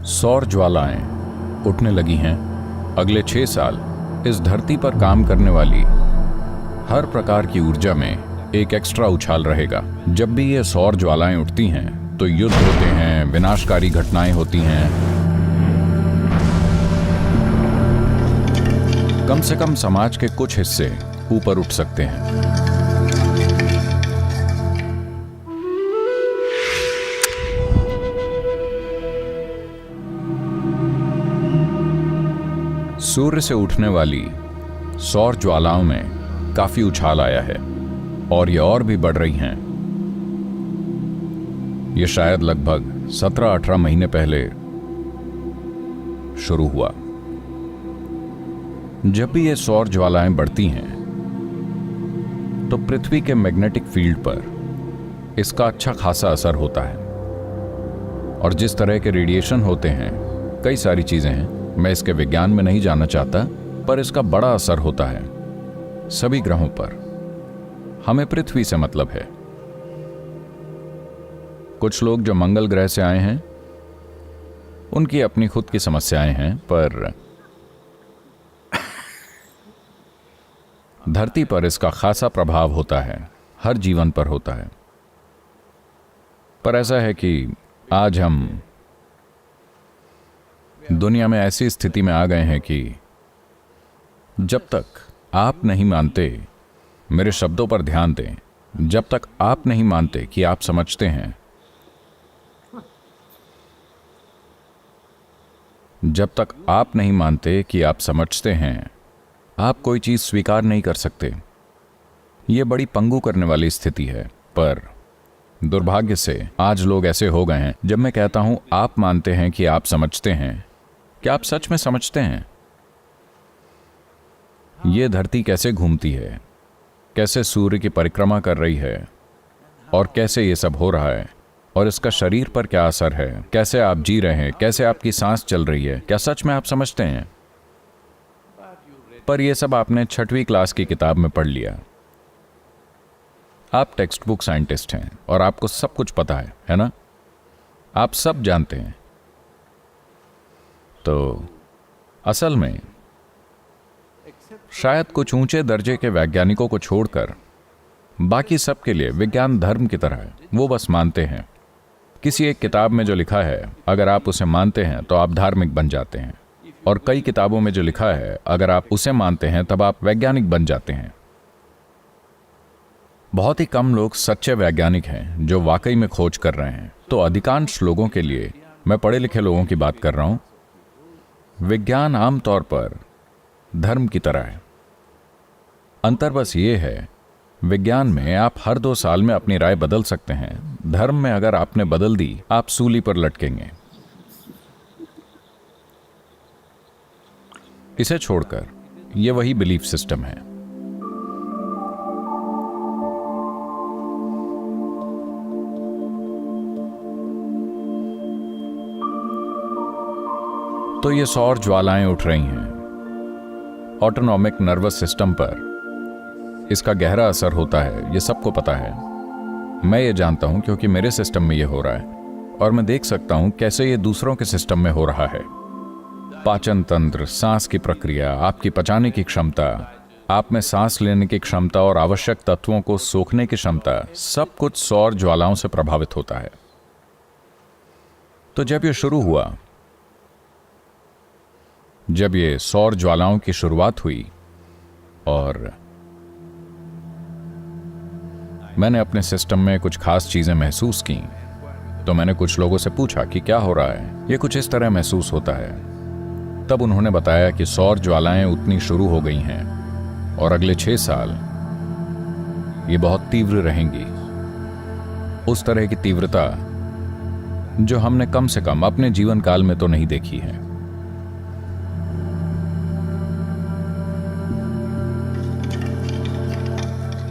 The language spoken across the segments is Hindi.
सौर ज्वालाएं उठने लगी हैं। अगले 6 साल इस धरती पर काम करने वाली हर प्रकार की ऊर्जा में एक एक्स्ट्रा उछाल रहेगा। जब भी ये सौर ज्वालाएं उठती हैं तो युद्ध होते हैं, विनाशकारी घटनाएं होती हैं। कम से कम समाज के कुछ हिस्से ऊपर उठ सकते हैं। सूर्य से उठने वाली सौर ज्वालाओं में काफी उछाल आया है और ये और भी बढ़ रही हैं। ये शायद लगभग 17-18 महीने पहले शुरू हुआ। जब भी ये सौर ज्वालाएं बढ़ती हैं तो पृथ्वी के मैग्नेटिक फील्ड पर इसका अच्छा खासा असर होता है। और जिस तरह के रेडिएशन होते हैं, कई सारी चीजें हैं, मैं इसके विज्ञान में नहीं जानना चाहता, पर इसका बड़ा असर होता है सभी ग्रहों पर। हमें पृथ्वी से मतलब है। कुछ लोग जो मंगल ग्रह से आए हैं उनकी अपनी खुद की समस्याएं हैं, पर धरती पर इसका खासा प्रभाव होता है, हर जीवन पर होता है। पर ऐसा है कि आज हम दुनिया में ऐसी स्थिति में आ गए हैं कि जब तक आप नहीं मानते, मेरे शब्दों पर ध्यान दें, जब तक आप नहीं मानते कि आप समझते हैं, जब तक आप नहीं मानते कि आप समझते हैं, आप कोई चीज स्वीकार नहीं कर सकते। यह बड़ी पंगु करने वाली स्थिति है। पर दुर्भाग्य से आज लोग ऐसे हो गए हैं, जब मैं कहता हूं आप मानते हैं कि आप समझते हैं, क्या आप सच में समझते हैं यह धरती कैसे घूमती है, कैसे सूर्य की परिक्रमा कर रही है, और कैसे यह सब हो रहा है, और इसका शरीर पर क्या असर है, कैसे आप जी रहे हैं, कैसे आपकी सांस चल रही है? क्या सच में आप समझते हैं? पर यह सब आपने 6वीं क्लास की किताब में पढ़ लिया। आप टेक्स्ट बुक साइंटिस्ट हैं और आपको सब कुछ पता है ना? आप सब जानते हैं। तो असल में शायद कुछ ऊंचे दर्जे के वैज्ञानिकों को छोड़कर बाकी सब के लिए विज्ञान धर्म की तरह है। वो बस मानते हैं। किसी एक किताब में जो लिखा है, अगर आप उसे मानते हैं तो आप धार्मिक बन जाते हैं, और कई किताबों में जो लिखा है, अगर आप उसे मानते हैं तब आप वैज्ञानिक बन जाते हैं। बहुत ही कम लोग सच्चे वैज्ञानिक हैं जो वाकई में खोज कर रहे हैं। तो अधिकांश लोगों के लिए, मैं पढ़े लिखे लोगों की बात कर रहा हूं, विज्ञान आमतौर पर धर्म की तरह है। अंतर बस ये है, विज्ञान में आप हर 2 साल में अपनी राय बदल सकते हैं। धर्म में अगर आपने बदल दी, आप सूली पर लटकेंगे। इसे छोड़कर यह वही बिलीफ सिस्टम है। तो ये सौर ज्वालाएं उठ रही हैं। ऑटोनॉमिक नर्वस सिस्टम पर इसका गहरा असर होता है, ये सबको पता है। मैं ये जानता हूं क्योंकि मेरे सिस्टम में ये हो रहा है, और मैं देख सकता हूं कैसे ये दूसरों के सिस्टम में हो रहा है। पाचन तंत्र, सांस की प्रक्रिया, आपकी पचाने की क्षमता, आप में सांस लेने की क्षमता और आवश्यक तत्वों को सोखने की क्षमता, सब कुछ सौर ज्वालाओं से प्रभावित होता है। तो जब ये शुरू हुआ, जब ये सौर ज्वालाओं की शुरुआत हुई और मैंने अपने सिस्टम में कुछ खास चीजें महसूस की, तो मैंने कुछ लोगों से पूछा कि क्या हो रहा है। ये कुछ इस तरह महसूस होता है। तब उन्होंने बताया कि सौर ज्वालाएं उतनी शुरू हो गई हैं और अगले 6 साल ये बहुत तीव्र रहेंगी। उस तरह की तीव्रता जो हमने कम से कम अपने जीवन काल में तो नहीं देखी है।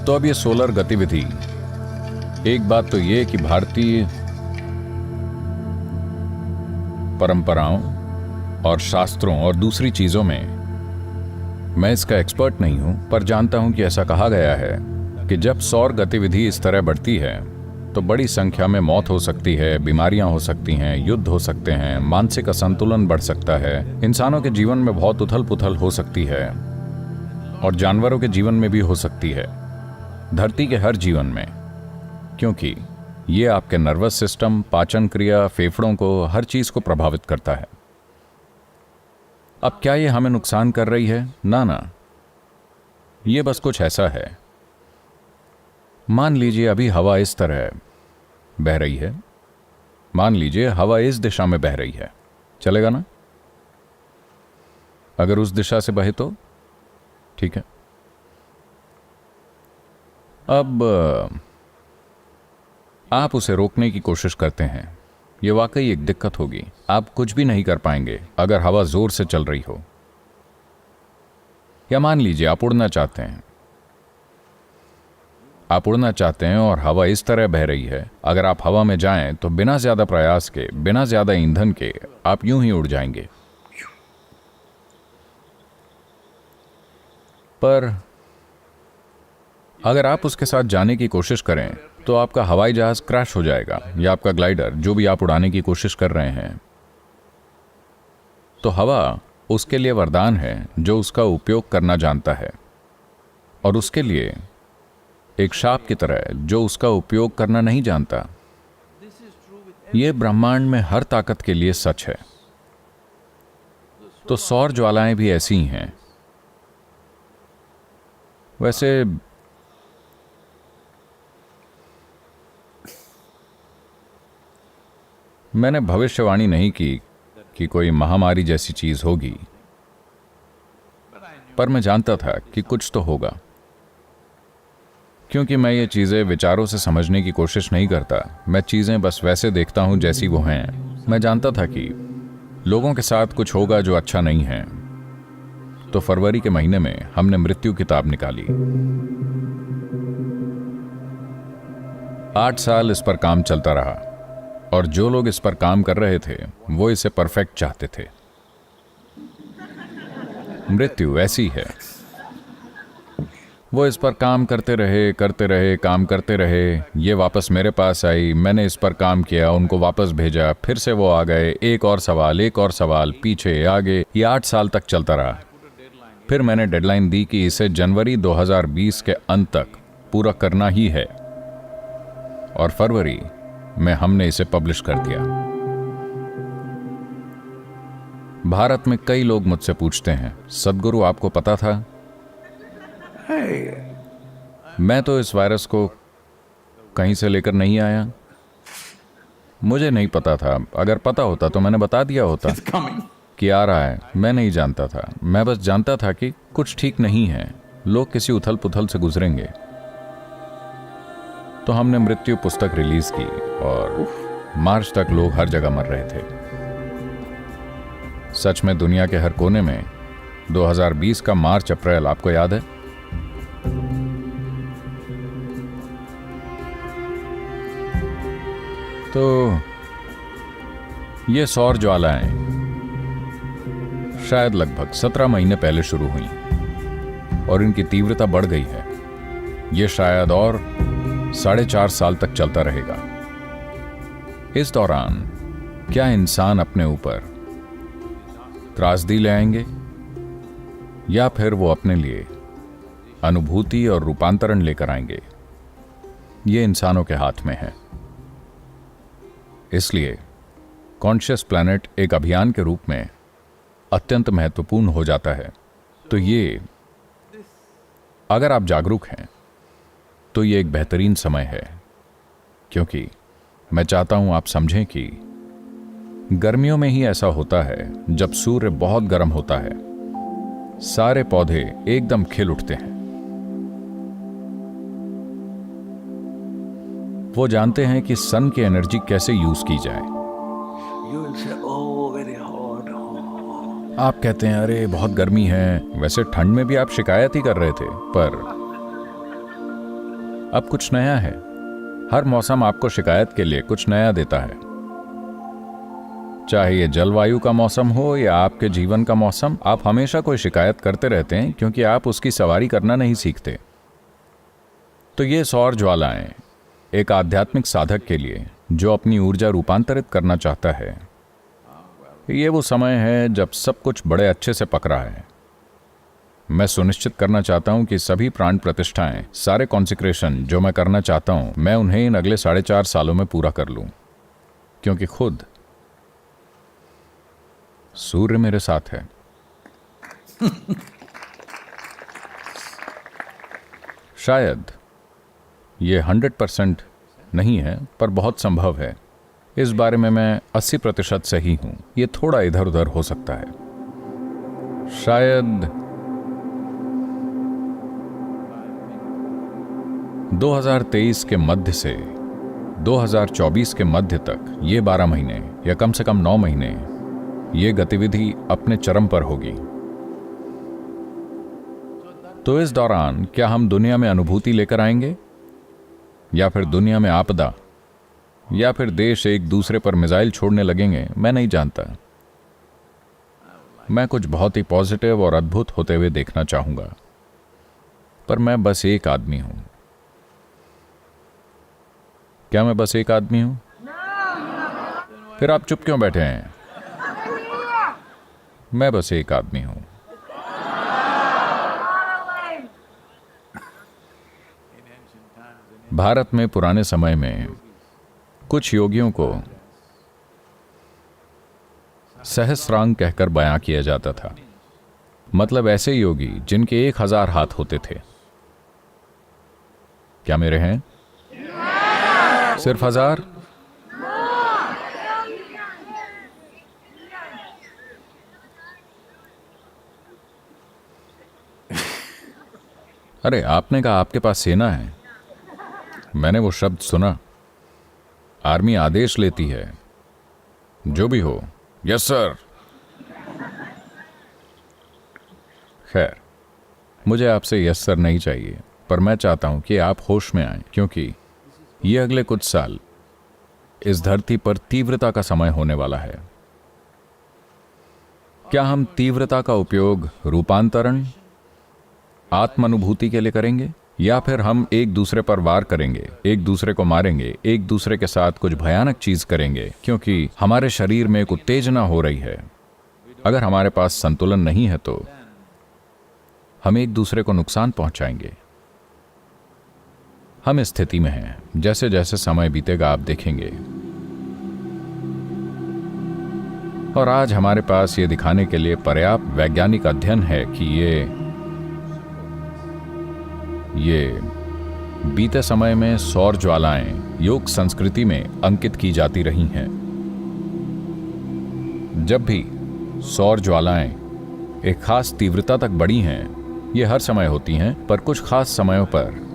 तो अब ये सोलर गतिविधि, एक बात तो ये कि भारतीय परंपराओं और शास्त्रों और दूसरी चीजों में मैं इसका एक्सपर्ट नहीं हूं, पर जानता हूं कि ऐसा कहा गया है कि जब सौर गतिविधि इस तरह बढ़ती है तो बड़ी संख्या में मौत हो सकती है, बीमारियां हो सकती हैं, युद्ध हो सकते हैं, मानसिक असंतुलन बढ़ सकता है, इंसानों के जीवन में बहुत उथल पुथल हो सकती है और जानवरों के जीवन में भी हो सकती है, धरती के हर जीवन में, क्योंकि ये आपके नर्वस सिस्टम, पाचन क्रिया, फेफड़ों को, हर चीज को प्रभावित करता है। अब क्या ये हमें नुकसान कर रही है? ना, ये बस कुछ ऐसा है। मान लीजिए अभी हवा इस तरह बह रही है, मान लीजिए हवा इस दिशा में बह रही है, चलेगा ना? अगर उस दिशा से बहे तो ठीक है। अब आप उसे रोकने की कोशिश करते हैं, यह वाकई एक दिक्कत होगी। आप कुछ भी नहीं कर पाएंगे अगर हवा जोर से चल रही हो। या मान लीजिए आप उड़ना चाहते हैं, आप उड़ना चाहते हैं और हवा इस तरह बह रही है, अगर आप हवा में जाएं तो बिना ज्यादा प्रयास के, बिना ज्यादा ईंधन के आप यूं ही उड़ जाएंगे। पर अगर आप उसके साथ जाने की कोशिश करें तो आपका हवाई जहाज क्रैश हो जाएगा, या आपका ग्लाइडर, जो भी आप उड़ाने की कोशिश कर रहे हैं। तो हवा उसके लिए वरदान है जो उसका उपयोग करना जानता है, और उसके लिए एक शाप की तरह जो उसका उपयोग करना नहीं जानता। यह ब्रह्मांड में हर ताकत के लिए सच है। तो सौर ज्वालाएं भी ऐसी ही हैं। वैसे मैंने भविष्यवाणी नहीं की कि कोई महामारी जैसी चीज होगी, पर मैं जानता था कि कुछ तो होगा, क्योंकि मैं ये चीजें विचारों से समझने की कोशिश नहीं करता। मैं चीजें बस वैसे देखता हूं जैसी वो हैं। मैं जानता था कि लोगों के साथ कुछ होगा जो अच्छा नहीं है। तो फरवरी के महीने में हमने मृत्यु किताब निकाली। 8 साल इस पर काम चलता रहा, और जो लोग इस पर काम कर रहे थे वो इसे परफेक्ट चाहते थे। मृत्यु ऐसी है, वो इस पर काम करते रहे, काम करते रहे। ये वापस मेरे पास आई, मैंने इस पर काम किया, उनको वापस भेजा, फिर से वो आ गए, एक और सवाल, पीछे आगे। ये 8 साल तक चलता रहा। फिर मैंने डेडलाइन दी कि इसे जनवरी 2020 के अंत तक पूरा करना ही है, और फरवरी में हमने इसे पब्लिश कर दिया। भारत में कई लोग मुझसे पूछते हैं, सद्गुरु आपको पता था? मैं तो इस वायरस को कहीं से लेकर नहीं आया। मुझे नहीं पता था। अगर पता होता तो मैंने बता दिया होता कि आ रहा है। मैं नहीं जानता था। मैं बस जानता था कि कुछ ठीक नहीं है, लोग किसी उथल पुथल से गुजरेंगे। तो हमने मृत्यु पुस्तक रिलीज की, और मार्च तक लोग हर जगह मर रहे थे। सच में दुनिया के हर कोने में 2020 का मार्च अप्रैल आपको याद है? तो ये सौर ज्वालाएं शायद लगभग 17 महीने पहले शुरू हुई, और इनकी तीव्रता बढ़ गई है। ये शायद और 4.5 साल तक चलता रहेगा। इस दौरान क्या इंसान अपने ऊपर त्रासदी ले आएंगे, या फिर वो अपने लिए अनुभूति और रूपांतरण लेकर आएंगे? ये इंसानों के हाथ में है। इसलिए कॉन्शियस प्लैनेट एक अभियान के रूप में अत्यंत महत्वपूर्ण हो जाता है। तो ये, अगर आप जागरूक हैं तो ये एक बेहतरीन समय है, क्योंकि मैं चाहता हूं आप समझें कि गर्मियों में ही ऐसा होता है जब सूर्य बहुत गर्म होता है, सारे पौधे एकदम खिल उठते हैं। वो जानते हैं कि सन की एनर्जी कैसे यूज की जाए। आप कहते हैं अरे बहुत गर्मी है। वैसे ठंड में भी आप शिकायत ही कर रहे थे, पर अब कुछ नया है। हर मौसम आपको शिकायत के लिए कुछ नया देता है, चाहे ये जलवायु का मौसम हो या आपके जीवन का मौसम। आप हमेशा कोई शिकायत करते रहते हैं क्योंकि आप उसकी सवारी करना नहीं सीखते। तो ये सौर ज्वालाएं एक आध्यात्मिक साधक के लिए जो अपनी ऊर्जा रूपांतरित करना चाहता है, ये वो समय है जब सब कुछ बड़े अच्छे से पक रहा है। मैं सुनिश्चित करना चाहता हूं कि सभी प्राण प्रतिष्ठाएं, सारे कॉन्सिक्रेशन जो मैं करना चाहता हूं, मैं उन्हें इन अगले 4.5 सालों में पूरा कर लूं, क्योंकि खुद सूर्य मेरे साथ है। शायद ये 100% नहीं है, पर बहुत संभव है। इस बारे में मैं 80% सही हूं। ये थोड़ा इधर उधर हो सकता है। शायद 2023 के मध्य से 2024 के मध्य तक ये 12 महीने या कम से कम 9 महीने ये गतिविधि अपने चरम पर होगी। तो इस दौरान क्या हम दुनिया में अनुभूति लेकर आएंगे, या फिर दुनिया में आपदा, या फिर देश एक दूसरे पर मिसाइल छोड़ने लगेंगे? मैं नहीं जानता। मैं कुछ बहुत ही पॉजिटिव और अद्भुत होते हुए देखना चाहूंगा, पर मैं बस एक आदमी हूं। क्या मैं बस एक आदमी हूं? फिर आप चुप क्यों बैठे हैं? मैं बस एक आदमी हूं। भारत में पुराने समय में कुछ योगियों को सहस्रांग कहकर बयां किया जाता था। मतलब ऐसे योगी जिनके 1000 हाथ होते थे। क्या मेरे हैं? सिर्फ 1000? अरे, आपने कहा आपके पास सेना है। मैंने वो शब्द सुना। आर्मी आदेश लेती है। जो भी हो। Yes sir. खैर, मुझे आपसे यस सर नहीं चाहिए, पर मैं चाहता हूं कि आप होश में आएं, क्योंकि ये अगले कुछ साल इस धरती पर तीव्रता का समय होने वाला है। क्या हम तीव्रता का उपयोग रूपांतरण, आत्मानुभूति के लिए करेंगे, या फिर हम एक दूसरे पर वार करेंगे, एक दूसरे को मारेंगे, एक दूसरे के साथ कुछ भयानक चीज करेंगे, क्योंकि हमारे शरीर में एक उत्तेजना हो रही है। अगर हमारे पास संतुलन नहीं है तो हम एक दूसरे को नुकसान पहुंचाएंगे। हम इस स्थिति में हैं। जैसे जैसे समय बीतेगा आप देखेंगे। और आज हमारे पास ये दिखाने के लिए पर्याप्त वैज्ञानिक अध्ययन है कि ये बीते समय में सौर ज्वालाएं योग संस्कृति में अंकित की जाती रही हैं। जब भी सौर ज्वालाएं एक खास तीव्रता तक बढ़ी हैं, ये हर समय होती हैं, पर कुछ खास समयों पर।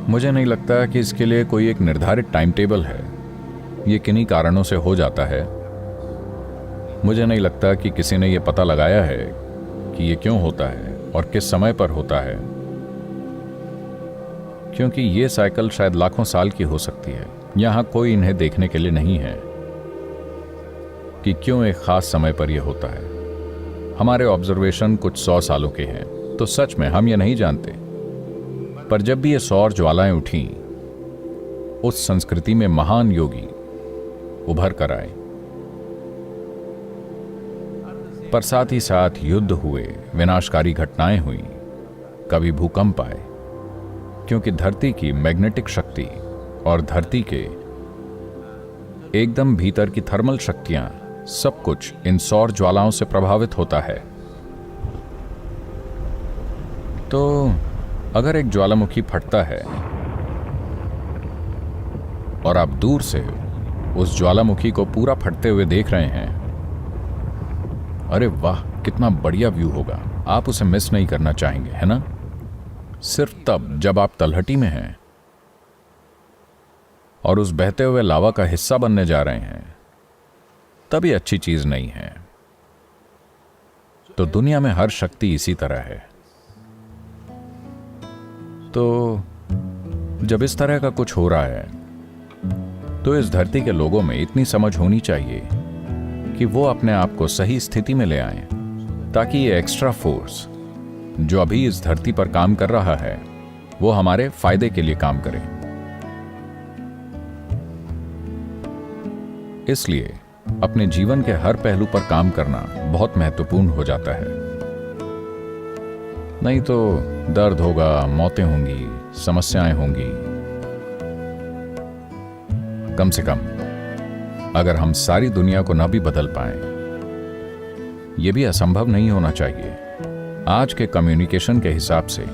मुझे नहीं लगता कि इसके लिए कोई एक निर्धारित टाइम टेबल है। ये किन्हीं कारणों से हो जाता है। मुझे नहीं लगता कि किसी ने यह पता लगाया है कि ये क्यों होता है और किस समय पर होता है, क्योंकि ये साइकिल शायद लाखों साल की हो सकती है। यहां कोई इन्हें देखने के लिए नहीं है कि क्यों एक खास समय पर यह होता है। हमारे ऑब्जर्वेशन कुछ 100 सालों के हैं, तो सच में हम ये नहीं जानते। पर जब भी ये सौर ज्वालाएं उठी, उस संस्कृति में महान योगी उभर कर आए। पर साथ ही साथ युद्ध हुए, विनाशकारी घटनाएं हुई, कभी भूकंप आए, क्योंकि धरती की मैग्नेटिक शक्ति और धरती के एकदम भीतर की थर्मल शक्तियां, सब कुछ इन सौर ज्वालाओं से प्रभावित होता है। तो अगर एक ज्वालामुखी फटता है और आप दूर से उस ज्वालामुखी को पूरा फटते हुए देख रहे हैं, अरे वाह, कितना बढ़िया व्यू होगा। आप उसे मिस नहीं करना चाहेंगे, है ना? सिर्फ तब जब आप तलहटी में हैं और उस बहते हुए लावा का हिस्सा बनने जा रहे हैं, तभी अच्छी चीज नहीं है। तो दुनिया में हर शक्ति इसी तरह है। तो जब इस तरह का कुछ हो रहा है, तो इस धरती के लोगों में इतनी समझ होनी चाहिए कि वो अपने आप को सही स्थिति में ले आएं, ताकि ये एक्स्ट्रा फोर्स जो अभी इस धरती पर काम कर रहा है, वो हमारे फायदे के लिए काम करे। इसलिए अपने जीवन के हर पहलू पर काम करना बहुत महत्वपूर्ण हो जाता है। नहीं तो दर्द होगा, मौतें होंगी, समस्याएं होंगी। कम से कम अगर हम सारी दुनिया को न भी बदल पाएं, यह भी असंभव नहीं होना चाहिए आज के कम्युनिकेशन के हिसाब से,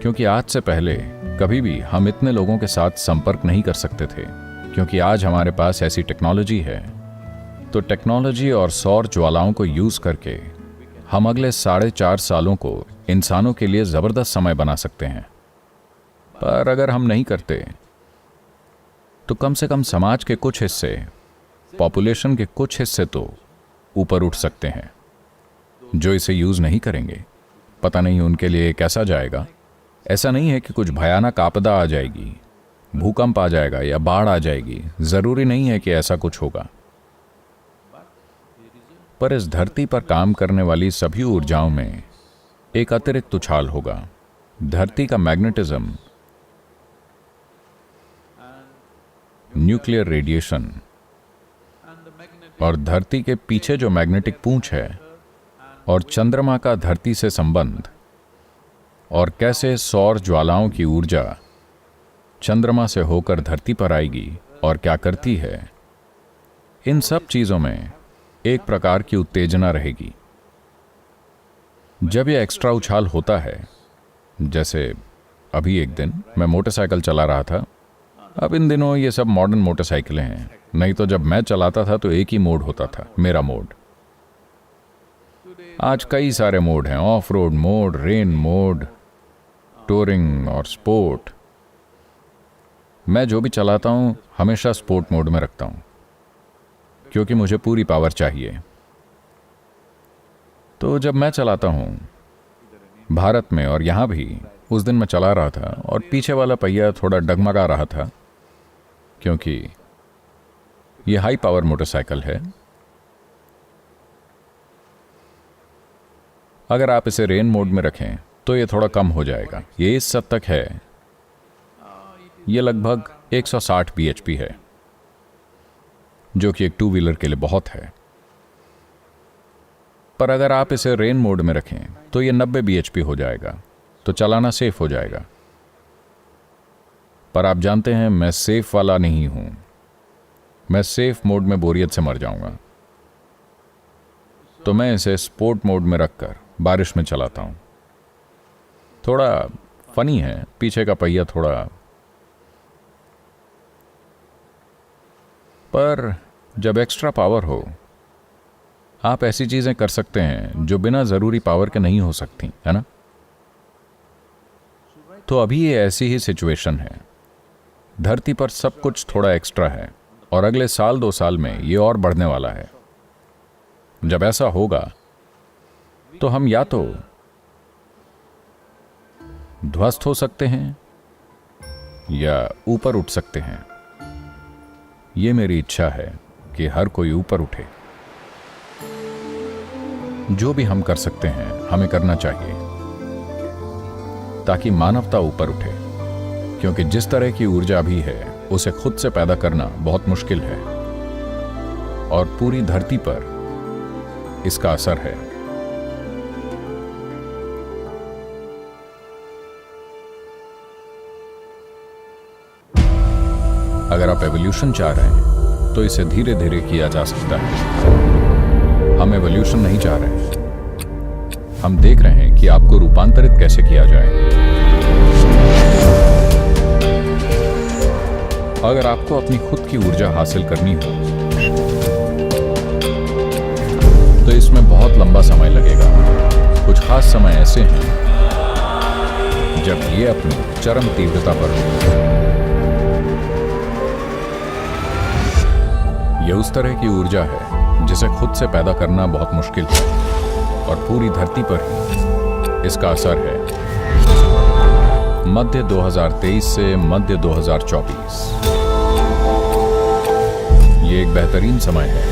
क्योंकि आज से पहले कभी भी हम इतने लोगों के साथ संपर्क नहीं कर सकते थे। क्योंकि आज हमारे पास ऐसी टेक्नोलॉजी है, तो टेक्नोलॉजी और सौर ज्वालाओं को यूज करके हम अगले 4.5 सालों को इंसानों के लिए जबरदस्त समय बना सकते हैं। पर अगर हम नहीं करते तो कम से कम समाज के कुछ हिस्से, पॉपुलेशन के कुछ हिस्से तो ऊपर उठ सकते हैं। जो इसे यूज नहीं करेंगे, पता नहीं उनके लिए कैसा जाएगा। ऐसा नहीं है कि कुछ भयानक आपदा आ जाएगी, भूकंप आ जाएगा या बाढ़ आ जाएगी, जरूरी नहीं है कि ऐसा कुछ होगा। पर इस धरती पर काम करने वाली सभी ऊर्जाओं में एक अतिरिक्त उछाल होगा। धरती का मैग्नेटिज्म, न्यूक्लियर रेडिएशन और धरती के पीछे जो मैग्नेटिक पूंछ है, और चंद्रमा का धरती से संबंध, और कैसे सौर ज्वालाओं की ऊर्जा चंद्रमा से होकर धरती पर आएगी और क्या करती है, इन सब चीजों में एक प्रकार की उत्तेजना रहेगी। जब यह एक्स्ट्रा उछाल होता है, जैसे अभी एक दिन मैं मोटरसाइकिल चला रहा था। अब इन दिनों ये सब मॉडर्न मोटरसाइकिलें हैं, नहीं तो जब मैं चलाता था तो एक ही मोड होता था, मेरा मोड। आज कई सारे मोड हैं, of road mode, rain mode, touring और स्पोर्ट। मैं जो भी चलाता हूं हमेशा स्पोर्ट मोड में रखता हूं, क्योंकि मुझे पूरी पावर चाहिए। तो जब मैं चलाता हूं भारत में, और यहां भी उस दिन मैं चला रहा था और पीछे वाला पहिया थोड़ा डगमगा रहा था, क्योंकि यह हाई पावर मोटरसाइकिल है। अगर आप इसे रेन मोड में रखें तो यह थोड़ा कम हो जाएगा। ये इस हद तक है, यह लगभग 160 bhp है, जो कि एक 2 व्हीलर के लिए बहुत है। पर अगर आप इसे रेन मोड में रखें तो यह 90 bhp हो जाएगा, तो चलाना सेफ हो जाएगा। पर आप जानते हैं मैं सेफ वाला नहीं हूं। मैं सेफ मोड में बोरियत से मर जाऊंगा, तो मैं इसे स्पोर्ट मोड में रखकर बारिश में चलाता हूं। थोड़ा फनी है, पीछे का पहिया थोड़ा, पर जब एक्स्ट्रा पावर हो, आप ऐसी चीजें कर सकते हैं जो बिना जरूरी पावर के नहीं हो सकती, है ना? तो अभी ये ऐसी ही सिचुएशन है। धरती पर सब कुछ थोड़ा एक्स्ट्रा है, और अगले 1-2 साल में ये और बढ़ने वाला है। जब ऐसा होगा तो हम या तो ध्वस्त हो सकते हैं या ऊपर उठ सकते हैं। ये मेरी इच्छा है कि हर कोई ऊपर उठे। जो भी हम कर सकते हैं हमें करना चाहिए, ताकि मानवता ऊपर उठे। क्योंकि जिस तरह की ऊर्जा भी है उसे खुद से पैदा करना बहुत मुश्किल है, और पूरी धरती पर इसका असर है। अगर आप एवोल्यूशन चाह रहे हैं तो इसे धीरे धीरे किया जा सकता है। हम एवोल्यूशन नहीं चाह रहे। हम देख रहे हैं कि आपको रूपांतरित कैसे किया जाए। अगर आपको अपनी खुद की ऊर्जा हासिल करनी हो तो इसमें बहुत लंबा समय लगेगा। कुछ खास समय ऐसे हैं जब ये अपनी चरम तीव्रता पर हो। यह उस तरह की ऊर्जा है जिसे खुद से पैदा करना बहुत मुश्किल है, और पूरी धरती पर ही इसका असर है। मध्य 2023 से मध्य 2024 ये एक बेहतरीन समय है